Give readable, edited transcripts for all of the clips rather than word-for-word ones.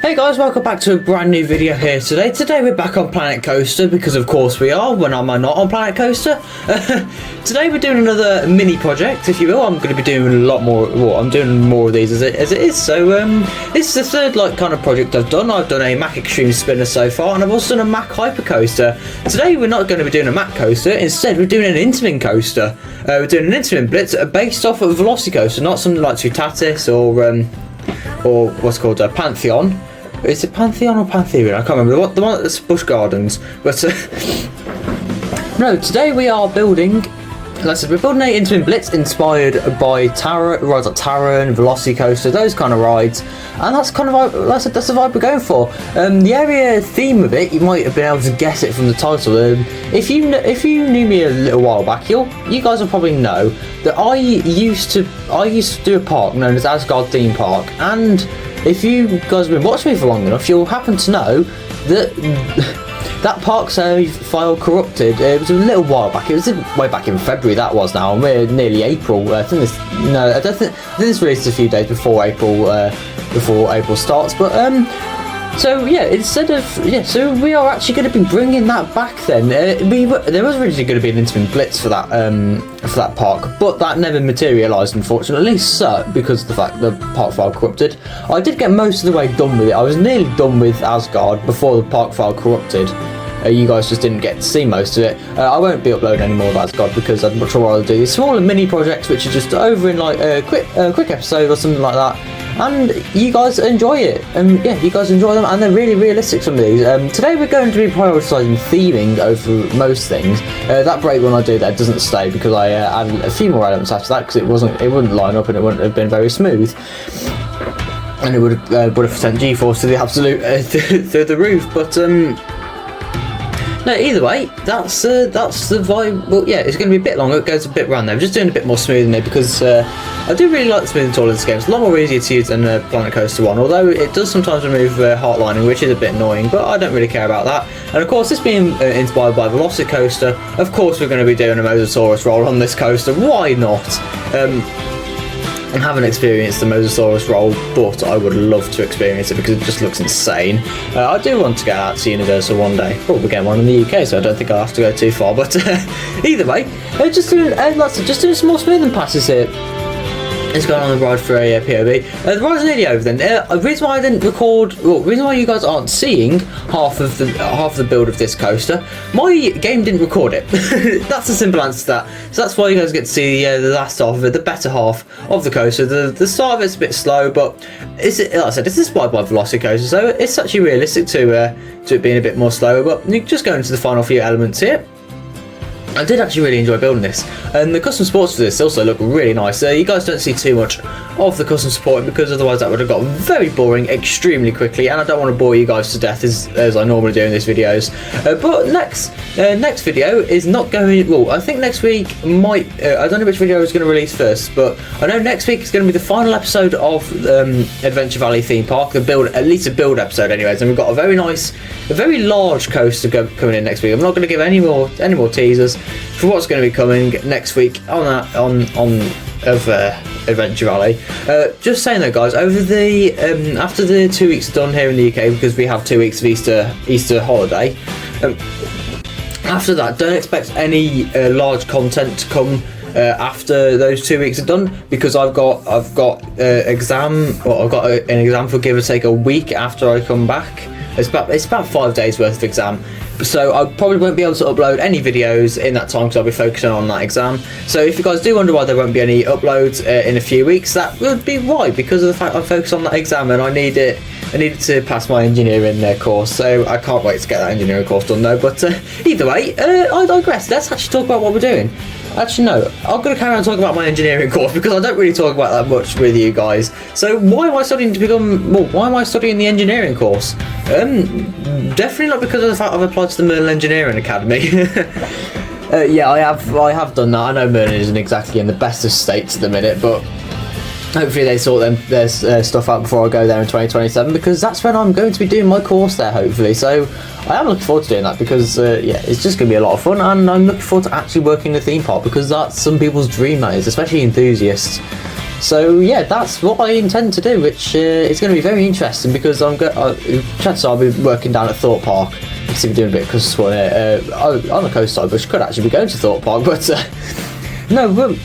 Hey guys, welcome back to a brand new video here today. Today we're back on Planet Coaster, because of course we are. When am I not on Planet Coaster? Today we're doing another mini project, if you will. I'm going to be doing a lot more, well, I'm doing more of these as it is. So this is the third kind of project I've done. I've done a Mack Extreme Spinner so far, and I've also done a Mack Hyper Coaster. Today we're not going to be doing a Mack Coaster, instead we're doing an Intamin coaster. We're doing an Intamin blitz based off of Velocicoaster, not something like Tutatis or what's called a Pantheon. Is it Pantheon or Pantheon? I can't remember. The one that's Busch Gardens. But no, today we are building. Like I said, we're building a Intamin Blitz inspired by rides like Taron, Velocicoaster, those kind of rides, and that's kind of like I said, that's the vibe we're going for. The area theme of it, you might have been able to guess it from the title. If you knew me a little while back, you guys will probably know that I used to do a park known as Asgard Theme Park, and if you guys have been watching me for long enough, you'll happen to know that that park save file corrupted. It was a little while back. It was way back in February. That was now, and we're nearly April. I think this released a few days before April starts. But so yeah, so we are actually going to be bringing that back. Then there was originally going to be an Intamin Blitz for that park, but that never materialised, unfortunately. So because of the fact the park file corrupted, I did get most of the way done with it. I was nearly done with Asgard before the park file corrupted. You guys just didn't get to see most of it. I won't be uploading any more of Asgard because I'd much rather do these smaller mini projects, which are just over in like a quick episode or something like that. And you guys enjoy it, and yeah, you guys enjoy them, and they're really realistic, some of these. Today we're going to be prioritising theming over most things. That break when I do that doesn't stay because I added a few more elements after that, because it wouldn't line up and it wouldn't have been very smooth, and it would have sent G-force to the absolute through the roof. But no, either way, that's the vibe. Well, yeah, it's going to be a bit longer. It goes a bit round there. I'm just doing a bit more smoothing there because I do really like the smoothing tool in this game. It's a lot more easier to use than Planet Coaster 1, although it does sometimes remove heartlining, which is a bit annoying, but I don't really care about that. And of course, this being inspired by Velocicoaster, of course we're going to be doing a Mosasaurus roll on this coaster. Why not? I haven't experienced the Mosasaurus roll, but I would love to experience it because it just looks insane. I do want to get out to Universal one day. Probably get one in the UK, so I don't think I'll have to go too far. But either way, just doing some more smoothing passes here. It's going on the ride for a POV. The ride's nearly over then. The reason why I didn't record, well, the reason why you guys aren't seeing half of the build of this coaster, my game didn't record it. That's the simple answer to that. So that's why you guys get to see the last half of it, the better half of the coaster. The start of it's a bit slow, but like I said, it's inspired by Velocicoaster, so it's actually realistic to it being a bit more slower. But you just go into the final few elements here. I did actually really enjoy building this, and the custom supports for this also look really nice. You guys don't see too much of the custom support because otherwise that would have got very boring extremely quickly, and I don't want to bore you guys to death as I normally do in these videos. But next video is not going, well, I think next week might, I don't know which video is going to release first, but I know next week is going to be the final episode of Adventure Valley Theme Park, at least a build episode anyways, and we've got a very large coaster coming in next week. I'm not going to give any more teasers for what's going to be coming next week on Adventure Valley. Just saying though, guys, over the after the 2 weeks done here in the UK, because we have 2 weeks of Easter holiday. After that, don't expect any large content to come after those 2 weeks are done, because I've got an exam for give or take a week after I come back. It's about 5 days worth of exam, so I probably won't be able to upload any videos in that time because I'll be focusing on that exam. So if you guys do wonder why there won't be any uploads in a few weeks, that would be why, because of the fact I'm focused on that exam and I needed to pass my engineering course. So I can't wait to get that engineering course done though. But either way, I digress. Let's actually talk about what we're doing. Actually, no, I'm going to carry on talking about my engineering course because I don't really talk about that much with you guys. So why am I studying why am I studying the engineering course? Definitely not because of the fact I've applied to the Merlin Engineering Academy. Yeah, I have done that. I know Merlin isn't exactly in the best of states at the minute, but hopefully they sort their stuff out before I go there in 2027, because that's when I'm going to be doing my course there, hopefully. So I am looking forward to doing that because yeah, it's just going to be a lot of fun, and I'm looking forward to actually working the theme park because that's some people's dream, that is, especially enthusiasts. So yeah, that's what I intend to do, which is going to be very interesting because chances are I'll be working down at Thorpe Park. You can see we're doing a bit of custom sport here on the coast side, which could actually be going to Thorpe Park, but no.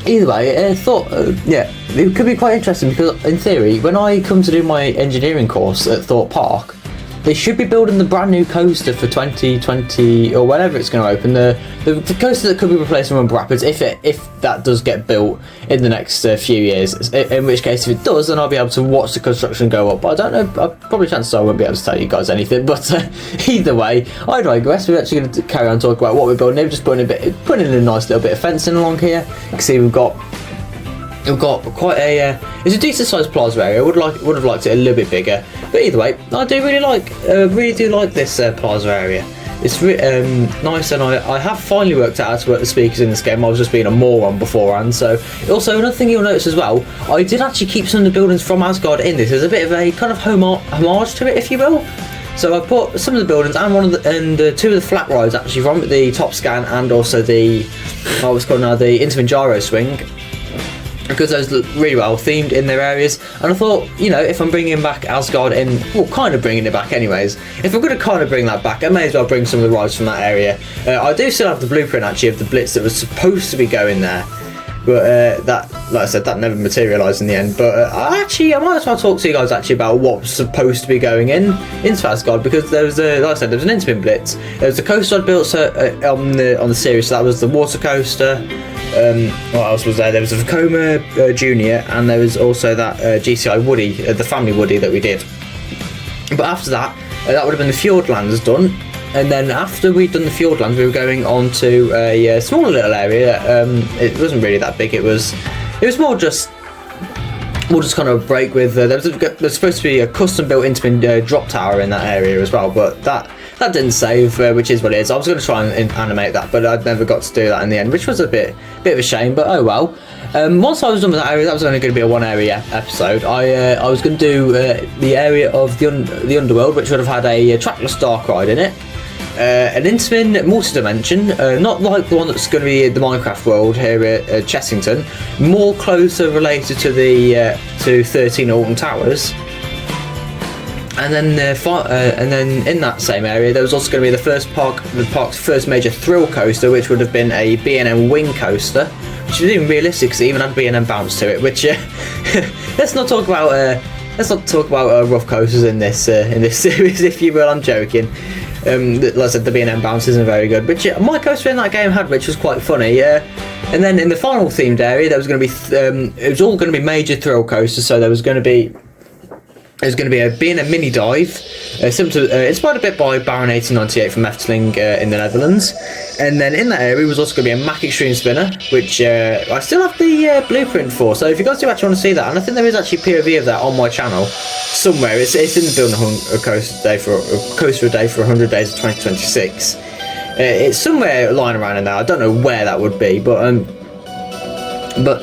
Either way, I thought yeah, it could be quite interesting because in theory, when I come to do my engineering course at Thorpe Park, they should be building the brand new coaster for 2020 or whenever it's going to open. The coaster that could be replacing Rumble Rapids if that does get built in the next few years. In which case, if it does, then I'll be able to watch the construction go up. But I don't know. Probably chances are I won't be able to tell you guys anything. But either way, I digress. We're actually going to carry on talking about what we're building. We're just putting in a nice little bit of fencing along here. You can see we've got quite a it's a decent sized plaza area. I would have liked it a little bit bigger, but either way, I do really do like this plaza area. It's nice, and I have finally worked out how to work the speakers in this game. I was just being a moron beforehand. So also another thing you'll notice as well, I did actually keep some of the buildings from Asgard in this. There's a bit of a kind of homage to it, if you will. So I put some of the buildings and two of the flat rides actually from the Top Scan and also the what's called now the Intamin gyro swing, because those look really well themed in their areas. And I thought, you know, if I'm bringing back Asgard in, well, kind of bringing it back anyways, if I'm going to kind of bring that back, I may as well bring some of the rides from that area. I do still have the blueprint actually of the blitz that was supposed to be going there, but that, like I said, that never materialised in the end. But I might as well talk to you guys actually about what was supposed to be going into Asgard, because there was like I said, there was an Intamin blitz, there was the coaster I'd built on the series, so that was the water coaster. What else was there? There was a Vekoma Junior, and there was also that GCI Woody, the family Woody that we did. But after that, that would have been the Fjordlands done, and then after we'd done the Fjordlands, we were going on to a smaller little area. It wasn't really that big. It was more just. We'll just kind of break with. There's supposed to be a custom built Intamin drop tower in that area as well, but that didn't save, which is what it is. I was going to try and animate that, but I never got to do that in the end, which was a bit of a shame. But oh well. Once I was done with that area, that was only going to be a one area episode. I was going to do the area of the underworld, which would have had a trackless dark ride in it. An Intamin multi-dimension, not like the one that's going to be in the Minecraft world here at Chessington, more closer related to the to 13 Alton Towers. And then in that same area, there was also going to be the park's first major thrill coaster, which would have been a B&M wing coaster, which is even realistic because it even had B&M bounce to it. Which let's not talk about rough coasters in this series, if you will. I'm joking. Like I said, the B&M bounce isn't very good, which my coaster in that game had, which was quite funny. And then in the final themed area, there was going to be it was all going to be major thrill coasters. So there was going to be a B&M mini dive, inspired a bit by Baron 1898 from Efteling in the Netherlands. And then in that area was also going to be a Mack Extreme Spinner, which I still have the blueprint for. So if you guys do actually want to see that, and I think there is actually POV of that on my channel somewhere. It's in the building a coaster a day for 100 days of 2026. It's somewhere lying around in there. I don't know where that would be, but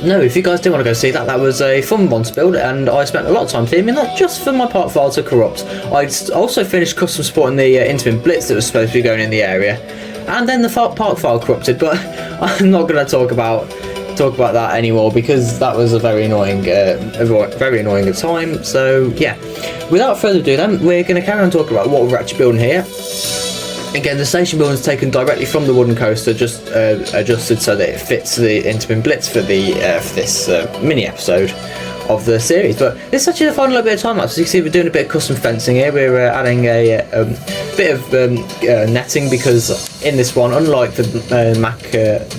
no, if you guys do want to go see that, that was a fun one to build, and I spent a lot of time theming that just for my park file to corrupt. I also finished custom supporting the Intamin blitz that was supposed to be going in the area, and then the park file corrupted. But I'm not going to talk about that anymore because that was a very annoying time. So yeah, without further ado, then we're going to carry on talking about what we're actually building here. Again, the station building is taken directly from the wooden coaster, just adjusted so that it fits the Intamin blitz for this mini episode of the series. But this is actually the final little bit of time lapse. As you can see, we're doing a bit of custom fencing here. We're adding a bit of netting, because in this one, unlike the Mack,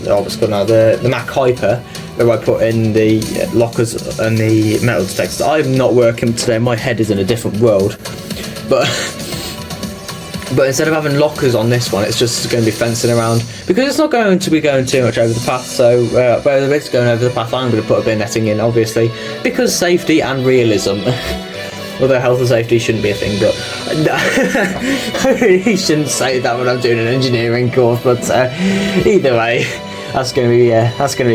what's called now, the Mack Hyper, where I put in the lockers and the metal detectors, I'm not working today. My head is in a different world, But instead of having lockers on this one, it's just going to be fencing around, because it's not going to be going too much over the path. So where it's going over the path, I'm going to put a bit of netting in, obviously, because safety and realism. Although health and safety shouldn't be a thing, but I really shouldn't say that when I'm doing an engineering course. But either way, that's going to be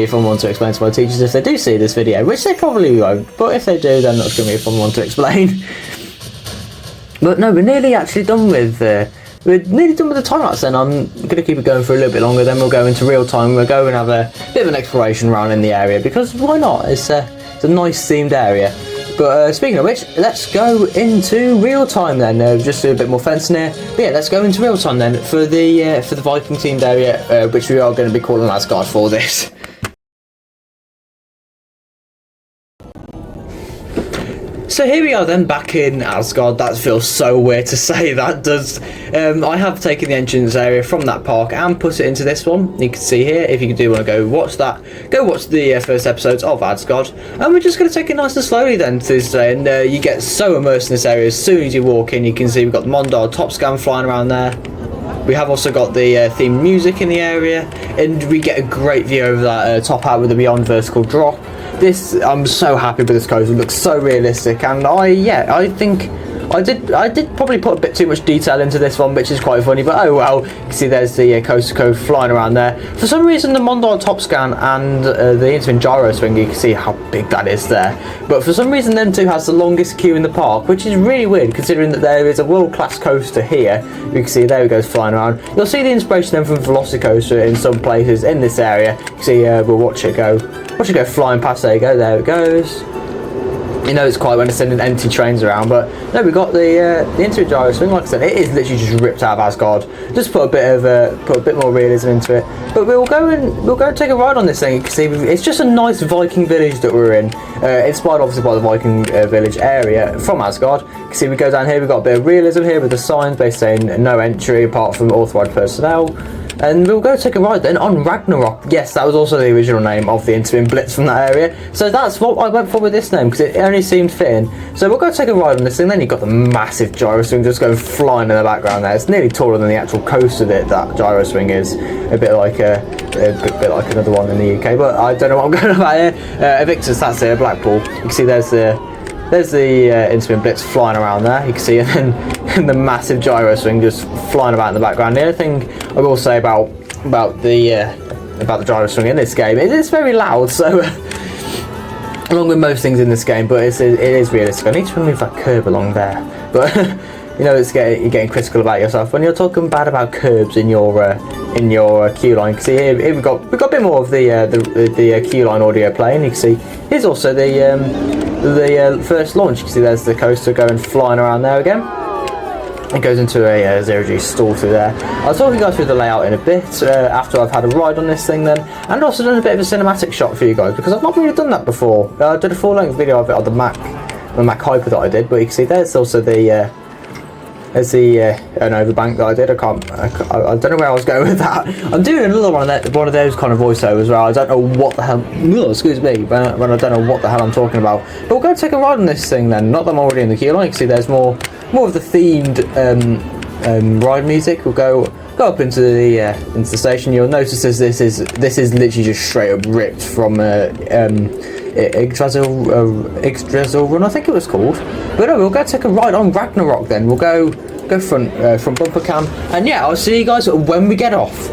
a fun one to explain to my teachers if they do see this video, which they probably won't. But if they do, then that's going to be a fun one to explain. But no, we're nearly actually done with we're nearly done with the time lapse then. I'm going to keep it going for a little bit longer, then we'll go into real time. We'll go and have a bit of an exploration around in the area, because why not? It's a nice themed area. But speaking of which, let's go into real time then. Just do a bit more fencing here. But yeah, let's go into real time then for the Viking themed area, which we are going to be calling Asgard for this. So here we are then, back in Asgard. That feels so weird to say, that does. I have taken the entrance area from that park and put it into this one. You can see here, if you do want to go watch that, go watch the first episodes of Asgard. And we're just going to take it nice and slowly then today, and you get so immersed in this area. As soon as you walk in, you can see we've got the Mondar top scan flying around there. We have also got the themed music in the area, and we get a great view over that top out with the Beyond vertical drop. I'm so happy with this coaster. It looks so realistic, and I think I did probably put a bit too much detail into this one, which is quite funny, but oh well. You can see there's the coaster code flying around there. For some reason, the Mondar top scan and the Intamin gyro swing, you can see how big that is there, but for some reason them two has the longest queue in the park, which is really weird considering that there is a world-class coaster here. You can see there it goes flying around. You'll see the inspiration then from Velocicoaster in some places in this area. You can see we'll watch it go flying past. There it goes. You know it's quiet when it's sending empty trains around, but no, we got the Intamin gyro swing. Like I said, it is literally just ripped out of Asgard. Just put a bit more realism into it. But we'll go and take a ride on this thing. You can see it's just a nice Viking village that we're in, inspired obviously by the Viking village area from Asgard. You can see we go down here. We've got a bit of realism here with the signs basically saying no entry apart from authorised personnel. And we'll go take a ride then on Ragnarok. Yes, that was also the original name of the Intamin Blitz from that area. So that's what I went for with this name, because it only seemed fitting. So we'll go take a ride on this thing. Then you've got the massive gyro swing just going flying in the background there. It's nearly taller than the actual coaster that gyro swing is. A bit like another one in the UK, but I don't know what I'm going about here. Evictus, that's it, Blackpool. You can see there's the Intamin Blitz flying around there. You can see, and the massive gyro swing just flying about in the background. The other thing I will say about the gyro swing in this game, it is very loud. So along with most things in this game, but it is realistic. I need to remove that curb along there, but you know you're getting critical about yourself when you're talking bad about curbs in your queue line. You can see here we've got a bit more of the queue line audio playing. You can see here's also the first launch. You can see there's the coaster going flying around there again. It goes into a zero-G stall through there. I'll talk you guys through the layout in a bit after I've had a ride on this thing then, and also done a bit of a cinematic shot for you guys, because I've not really done that before. I did a full-length video of it on the Mac Hyper that I did, but you can see there's also the an overbank that I did. I don't know where I was going with that. I'm doing another one of those kind of voiceovers where I don't know what the hell. Excuse me, when I don't know what the hell I'm talking about. But we'll go take a ride on this thing then. Not that I'm already in the queue line. You can see there's more of the themed ride music. We'll go up into the station. You'll notice this is literally just straight up ripped from Yggdrasil Run, I think it was called. But no, we'll go take a ride on Ragnarok then. We'll go front bumper cam, and yeah, I'll see you guys when we get off.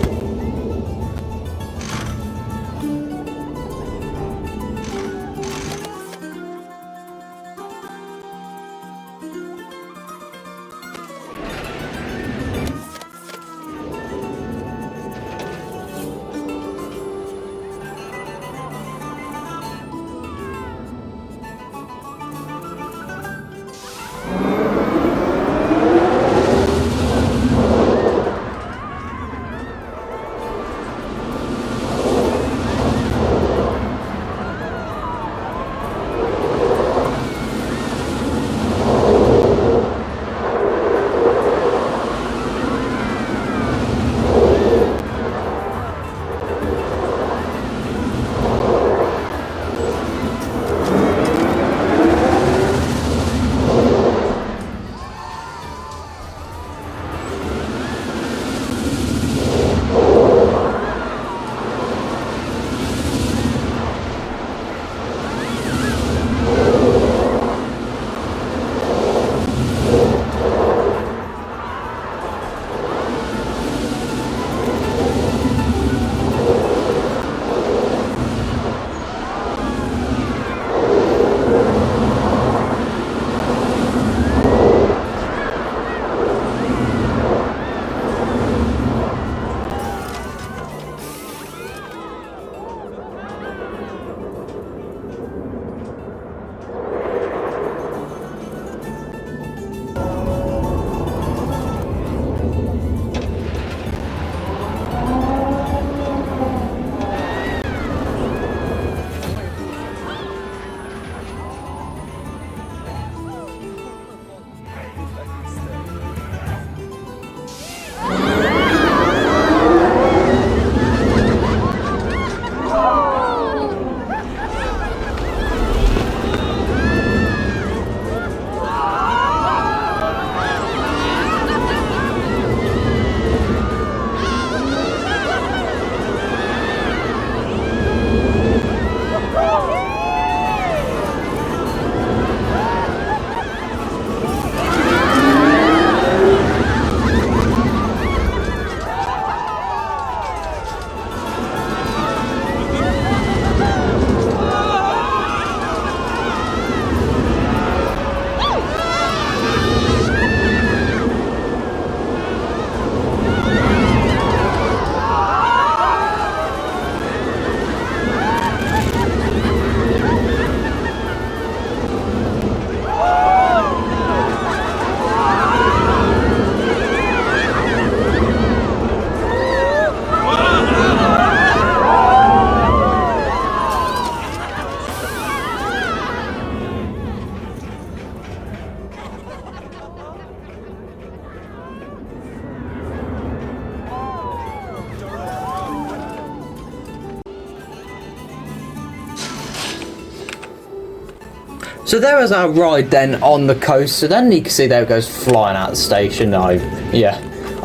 So there is our ride then on the coaster. Then you can see there it goes flying out the station. I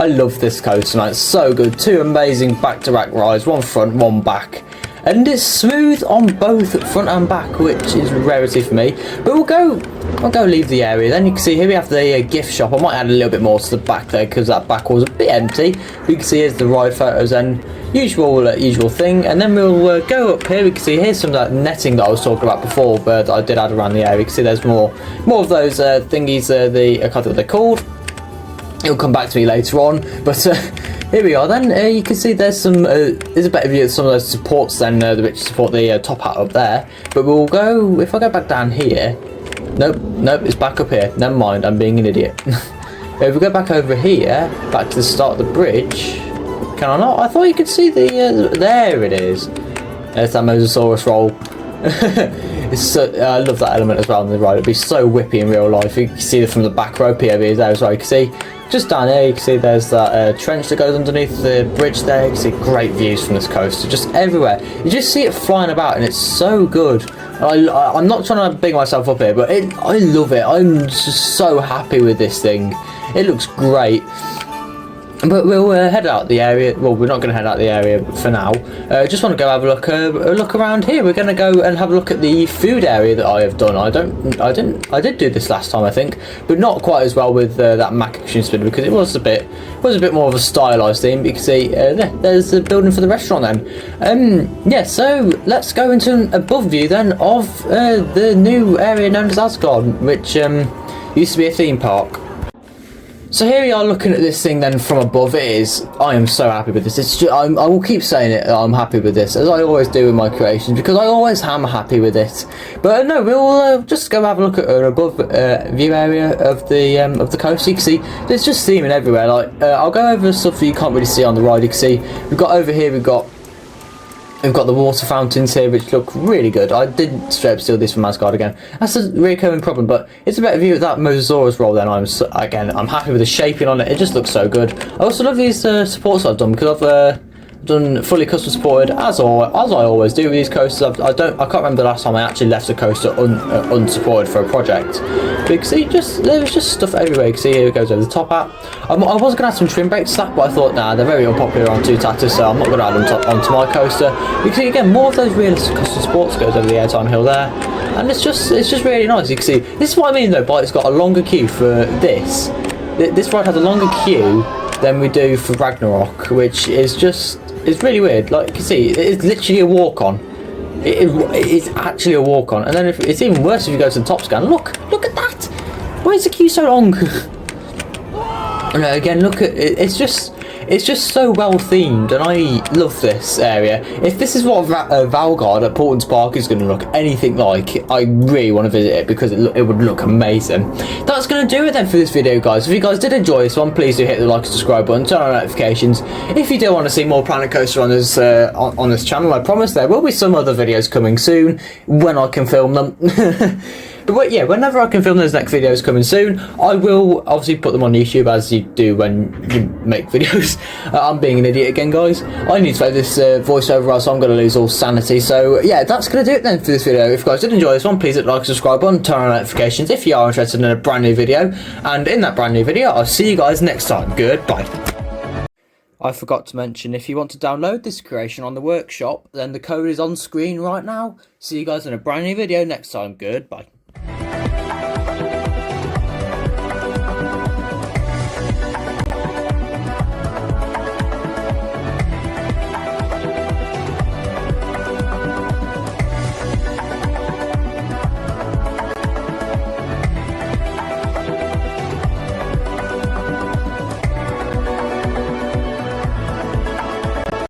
love this coaster, man. It's so good. 2 amazing back-to-back rides, one front, one back. And it's smooth on both front and back, which is a rarity for me. But I'll go leave the area. Then you can see here we have the gift shop. I might add a little bit more to the back there because that back was a bit empty. But you can see here's the ride photos and usual thing. And then we'll go up here. We can see here's some of that netting that I was talking about before, but I did add around the area. You can see there's more of those thingies. I can't think what they're called. It'll come back to me later on, but here we are then. You can see there's a better view of some of those supports then, which support the top hat up there. But we'll go, if I go back down here, nope, it's back up here. Never mind, I'm being an idiot. If we go back over here, back to the start of the bridge, can I not? I thought you could see there it is. There's that Mosasaurus roll. I love that element as well on the ride. It'd be so whippy in real life. You can see it from the back row POV there as well. You can see just down here, you can see there's that trench that goes underneath the bridge there. You can see great views from this coaster, just everywhere. You just see it flying about and it's so good. I'm not trying to big myself up here, but I love it. I'm just so happy with this thing. It looks great. But we'll head out the area. Well, we're not going to head out the area for now. Just want to go have a look around here. We're going to go and have a look at the food area that I have done. I did do this last time, I think, but not quite as well with that mac and cheese spinner because it was a bit more of a stylized theme. You can see there's the building for the restaurant then. Yeah, so let's go into an above view then of the new area known as Asgard, which used to be a theme park. So here we are looking at this thing then from above. I am so happy with this. I will keep saying it, I'm happy with this, as I always do with my creations, because I always am happy with it. But no, we'll just go have a look at an above view area of the coast. You can see there's just theming everywhere. Like I'll go over stuff that you can't really see on the ride. You can see we've got over here, we've got the water fountains here, which look really good. I did straight up steal these from Asgard again. That's a recurring problem, but it's a better view of that Mosasaurus roll then. I'm happy with the shaping on it. It just looks so good. I also love these supports I've done, because I've done fully custom supported as I always do with these coasters. I can't remember the last time I actually left a coaster unsupported for a project. But you can see there was just stuff everywhere. You can see here it goes over the top hat. I was going to add some trim brakes to that, but I thought nah, they're very unpopular on two tatters, so I'm not going to add them onto my coaster. You can see again more of those realistic custom supports goes over the airtime hill there, and it's just really nice. You can see this is what I mean though, but it's got a longer queue for this. This ride has a longer queue than we do for Ragnarok, which is it's really weird. Like you can see, it's literally a walk-on. It's actually a walk-on, and then it's even worse if you go to the top scan. Look at that. Why is the queue so long? And again, look at it. It's just so well themed, and I love this area. If this is what Valgard at Portland's Park is going to look anything like, I really want to visit it because it would look amazing. That's going to do it then for this video, guys. If you guys did enjoy this one, please do hit the like and subscribe button, turn on notifications. If you do want to see more Planet Coaster on this channel, I promise there will be some other videos coming soon when I can film them. But yeah, whenever I can film those next videos coming soon, I will obviously put them on YouTube, as you do when you make videos. I'm being an idiot again, guys. I need to play this voiceover, else I'm going to lose all sanity. So yeah, that's going to do it then for this video. If you guys did enjoy this one, please hit the like, subscribe button, turn on notifications if you are interested in a brand new video. And in that brand new video, I'll see you guys next time. Goodbye. I forgot to mention, if you want to download this creation on the workshop, then the code is on screen right now. See you guys in a brand new video next time. Goodbye.